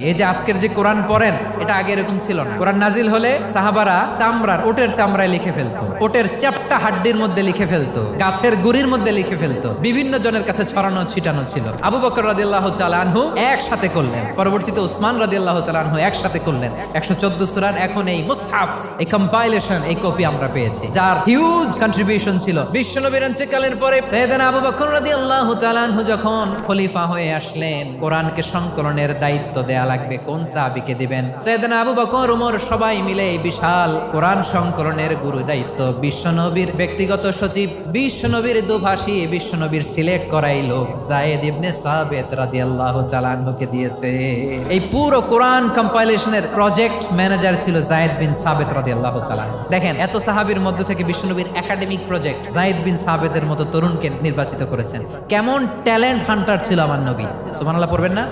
এই যে আজকের যে কোরআন পড়েন এটা আগে এরকম ছিল না। কোরআন নাজিল হলে সাহাবারা ওটের চামড়ায় লিখে ফেলতো, ওটের চ্যাপ্টা হাড্ডির মধ্যে লিখে ফেলতো, গাছের গুড়ির মধ্যে লিখে ফেলতো, বিভিন্ন জনের কাছে ছড়ানো ছিটানো ছিল। আবু বকর রাদিয়াল্লাহু তাআলা আনহু একসাথে করলেন, পরবর্তীতে উসমান রাদিয়াল্লাহু তাআলা আনহু একসাথে করলেন 114 সূরার। এখন এই মুসহাফ, এই কম্পাইলেশন, এই কপি আমরা পেয়েছি, যার হিউজ কন্ট্রিবিউশন ছিল। বিশ্বনবীর ইন্তেকালের পরে সাইয়েদনা আবু বকর রাদিয়াল্লাহু তাআলা আনহু যখন খলিফা হয়ে আসলেন, কোরআনকে সংকলনের দায়িত্ব দেয়া লাগবে, কোন সাহাবীকে দিবেন? সাইয়েদনা আবু বকর, ওমর সবাই মিলে এই বিশাল কোরআন সংকলনের গুরু দায়িত্ব বিশ্বনবীর ব্যক্তিগত সচিব, বিশ্বনবীর দুভাষী, বিশ্বনবীর সিলেক্ট করাই লোক যায়েদ ইবনে সাবিত রাদিয়াল্লাহু তাআলা আনহুকে দিয়েছে। এই পুরো কোরআন কম্পাইলেশনের প্রজেক্ট ম্যানেজার ছিল যায়েদ বিন সাবিত রাদিয়াল্লাহু তাআলা। দেখেন, এত সাহাবীর মধ্যে থেকে বিশ্বনবীর একাডেমিক প্রজেক্ট যায়েদ বিন সাবিতের মতো তরুণকে নির্বাচিত করেছেন। কেমন ট্যালেন্ট হান্টার ছিল আমার নবী, সুবহানাল্লাহ পড়বেন না?